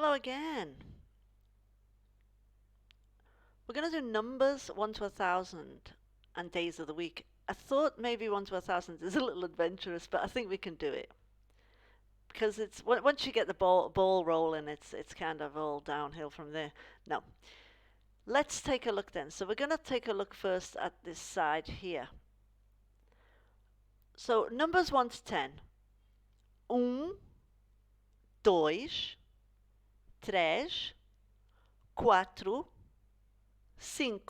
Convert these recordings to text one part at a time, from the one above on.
Hello again. We're going to do numbers 1 to 1,000 and days of the week. I thought maybe 1 to 1,000 is a little adventurous, but I think we can do it because it's once you get the ball rolling, it's kind of all downhill from there. Now, let's take a look then. So we're going to take a look first at this side here. So numbers 1 to 10. 1, 2, 3, 4, 5,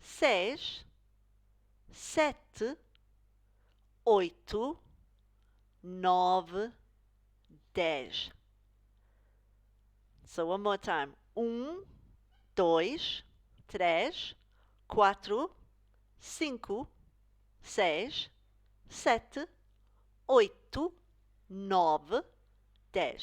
6, 7, 8, 9, 10. So one more time. 1, 2, 3, 4, 5, 6, 7, 8, 9, 10.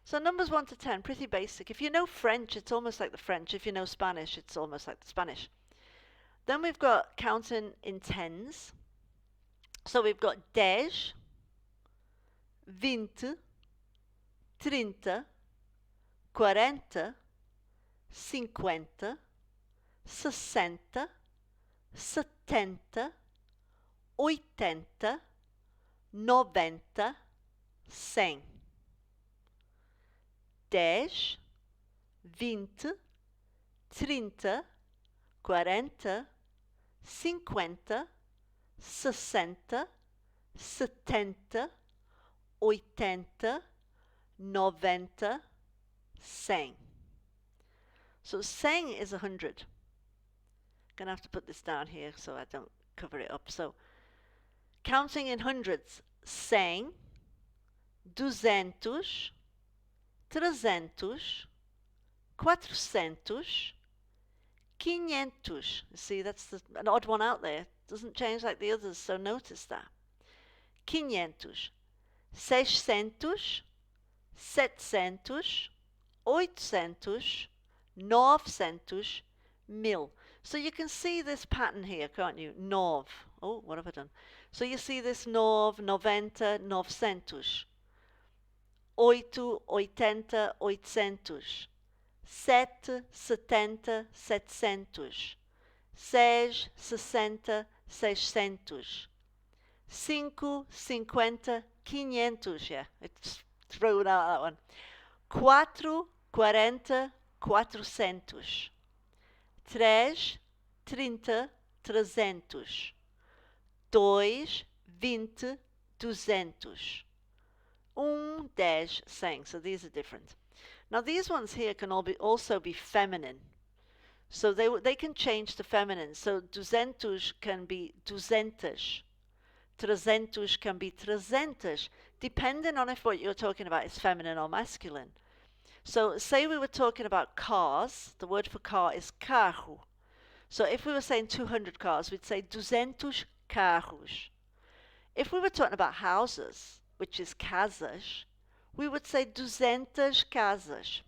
So numbers 1 to 10, pretty basic. If you know French, it's almost like the French. If you know Spanish, it's almost like the Spanish. Then we've got counting in tens. So we've got 10, 20, 30, 40, 50, 60, 70, 80, 90, 100. 10, 20, 30, 40, 50, 60, 70, 80, 90, 100. So 100 is 100. Gonna have to put this down here so I don't cover it up. So counting in hundreds: 100, 200, 300, 400, 500. See, that's an odd one out there. Doesn't change like the others, so notice that. 500, 600, 700, 800, 900, 1000. So you can see this pattern here, can't you? Nov. Oh, what have I done? So you see this nov, 90, 900. 8, 80, 800. 7, 70, 700. 6, 60, 600. 5, 50, 500. Yeah, it's thrown out that one. 4, 40, 400. 3, 30, 300. 2, 20, 200. 1, 10, 100. So these are different. Now these ones here can also be feminine. So they can change to feminine. So 200 can be 200. 300 can be 300, depending on if what you're talking about is feminine or masculine. So say we were talking about cars, the word for car is carro. So if we were saying 200 cars, we'd say 200 carros. If we were talking about houses, which is casas, we would say 200 casas.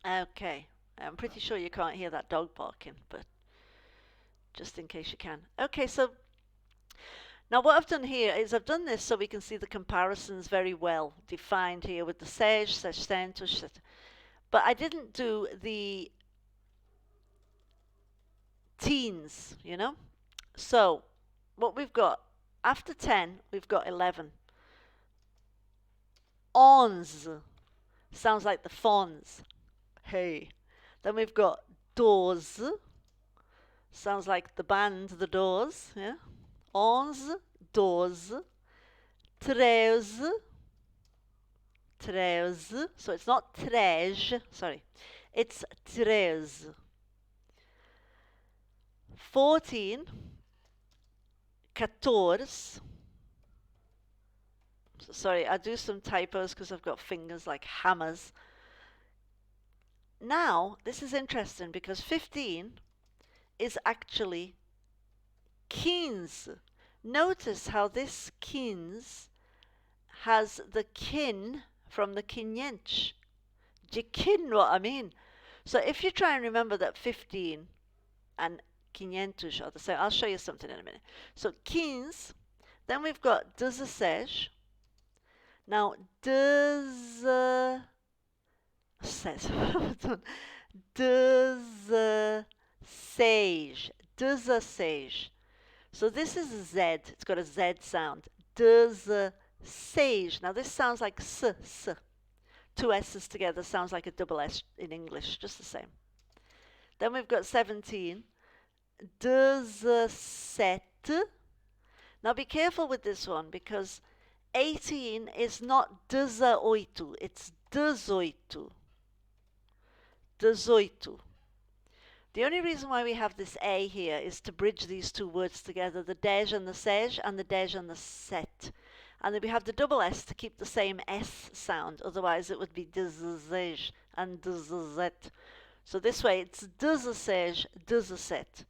Okay, I'm pretty sure you can't hear that dog barking, but just in case you can. Okay, so now what I've done here is I've done this so we can see the comparisons very well defined here with the sage, sextentus, but I didn't do the teens, you know? So what we've got, after 10, we've got 11. Onze sounds like the Fonz. Hey. Then we've got doze. Sounds like the band, the Doors. Yeah. 11, 12, 13, 13. So it's not 13, sorry. It's 13. 14, 14. Sorry, I do some typos because I've got fingers like hammers. Now, this is interesting because 15 is actually 15. Notice how this 15 has the kin from the quinhentos. Do you kin what I mean? So if you try and remember that 15 and quinhentos are the same, I'll show you something in a minute. So 15, then we've got 16. Now, dezesseis. Dezesseis. Dezesseis. So this is a Z. It's got a Z sound. Dezesseis. Now this sounds like s. Two S's together sounds like a double S in English, just the same. Then we've got 17. Dezessete. Now be careful with this one because 18 is not dezoito, it's dezoito. Dezoito. The only reason why we have this A here is to bridge these two words together, the dej and the sej, and the dej and the set. And then we have the double S to keep the same S sound, otherwise it would be dezesej and dezezet. So this way it's dezesej, dezesete.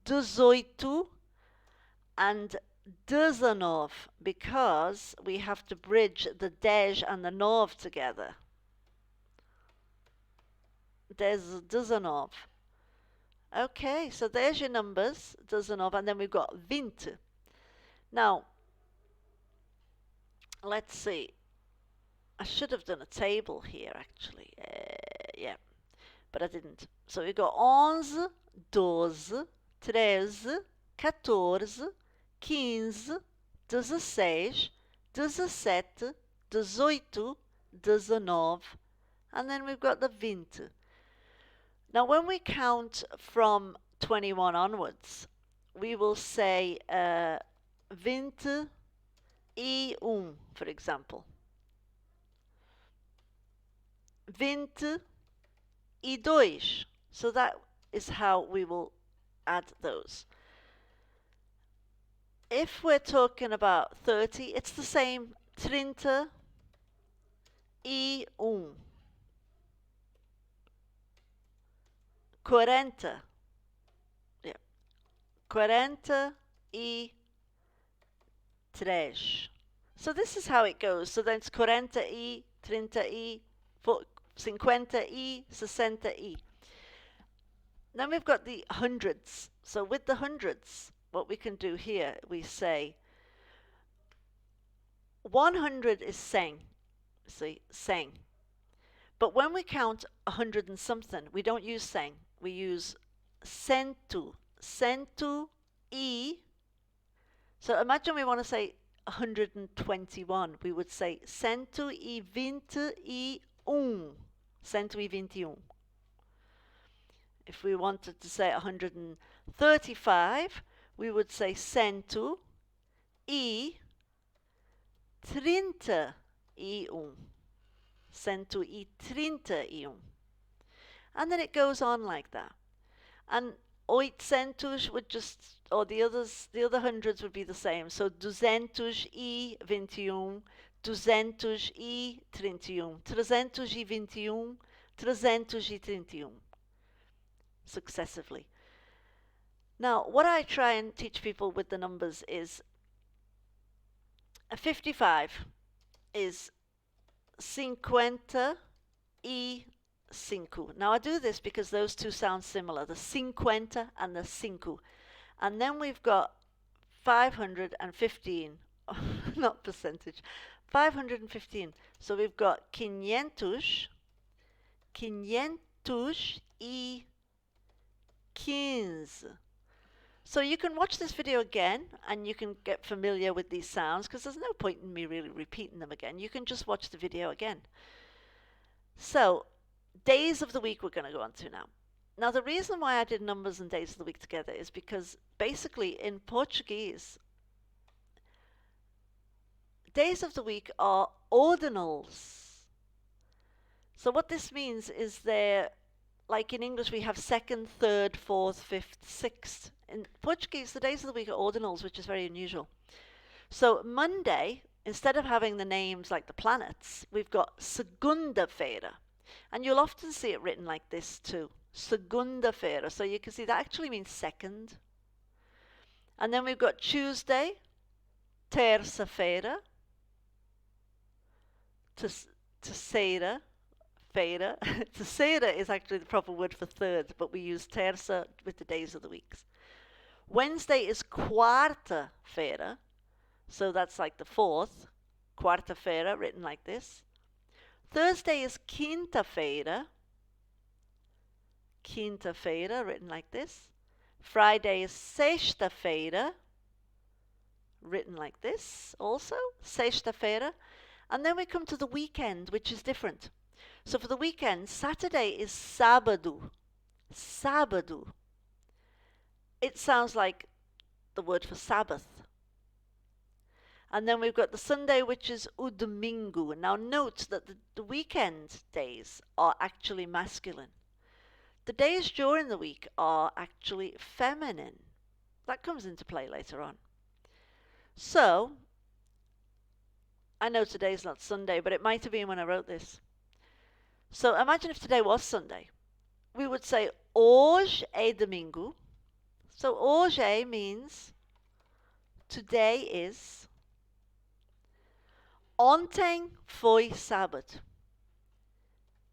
Dezoito and dezenove, because we have to bridge the dej and the nov together. Dezenove. Okay, so there's your numbers, dezenove, and then we've got 20. Now, let's see. I should have done a table here, actually. Yeah, but I didn't. So we've got 11, 12, 13, 14, 15, 16, 17, 18, 19, and then we've got the 20. Now, when we count from 21 onwards, we will say 21, for example. 22. So that is how we will add those. If we're talking about 30, it's the same. 31. 40. Yeah. 43. So this is how it goes. So then it's 40, 30, 50, 60. Then we've got the hundreds. So with the hundreds, what we can do here, we say 100 is cem. See, cem. But when we count 100 and something, we don't use cem. We use cento. Cento e. So imagine we want to say 121. We would say 121. 121. If we wanted to say 135, we would say 131. 131. And then it goes on like that. And 800 would just, or the other hundreds would be the same. So 221, 231, 321, 331, successively. Now, what I try and teach people with the numbers is a 55 is 50 y 5. Now I do this because those two sound similar, the 50 and the 5. And then we've got 515, not percentage, 515. So we've got 500 y 15. So you can watch this video again and you can get familiar with these sounds because there's no point in me really repeating them again. You can just watch the video again. So days of the week we're going to go on to now. Now the reason why I did numbers and days of the week together is because basically in Portuguese, days of the week are ordinals. So what this means is they're, like in English we have second, third, fourth, fifth, sixth. In Portuguese, the days of the week are ordinals, which is very unusual. So Monday, instead of having the names like the planets, we've got segunda-feira. And you'll often see it written like this too, segunda-feira. So you can see that actually means second. And then we've got Tuesday, terça-feira, terceira, feira. Terceira is actually the proper word for third, but we use terça with the days of the weeks. Wednesday is quarta-feira, so that's like the fourth, quarta-feira, written like this. Thursday is quinta-feira. Quinta-feira, written like this. Friday is sexta-feira, written like this also. Sexta-feira. And then we come to the weekend, which is different. So for the weekend, Saturday is sábado. Sábado. It sounds like the word for Sabbath. And then we've got the Sunday, which is o domingo. Now note that the weekend days are actually masculine. The days during the week are actually feminine. That comes into play later on. So, I know today's not Sunday, but it might have been when I wrote this. So imagine if today was Sunday. We would say hoje é domingo. So hoje means today is. Ontem foi sábado.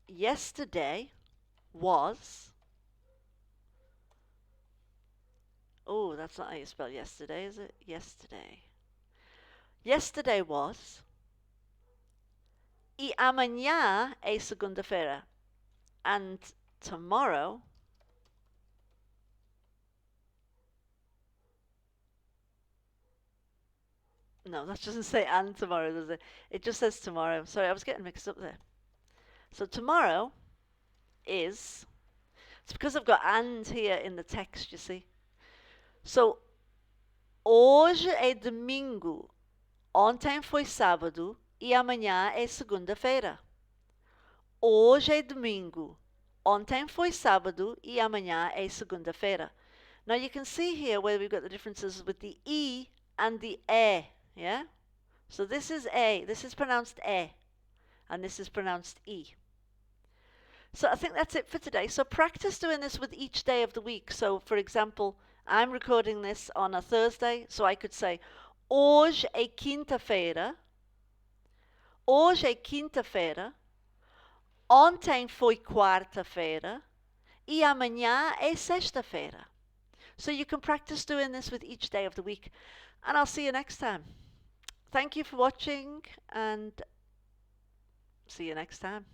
Yesterday was. Oh, that's not how you spell yesterday, is it? Yesterday. Yesterday was. E amanhã é segunda-feira. And tomorrow. No, that doesn't say and tomorrow, does it? It just says tomorrow. Sorry, I was getting mixed up there. So tomorrow is. It's because I've got and here in the text, you see. So, hoje é domingo. Ontem foi sábado e amanhã é segunda-feira. Hoje é domingo. Ontem foi sábado e amanhã é segunda-feira. Now you can see here where we've got the differences with the E and the E, yeah? So this is E, this is pronounced E, and this is pronounced E. So I think that's it for today. So practice doing this with each day of the week. So for example, I'm recording this on a Thursday, so I could say, hoje é quinta-feira. Hoje é quinta-feira. Ontem foi quarta-feira. E amanhã é sexta-feira. So you can practice doing this with each day of the week. And I'll see you next time. Thank you for watching and see you next time.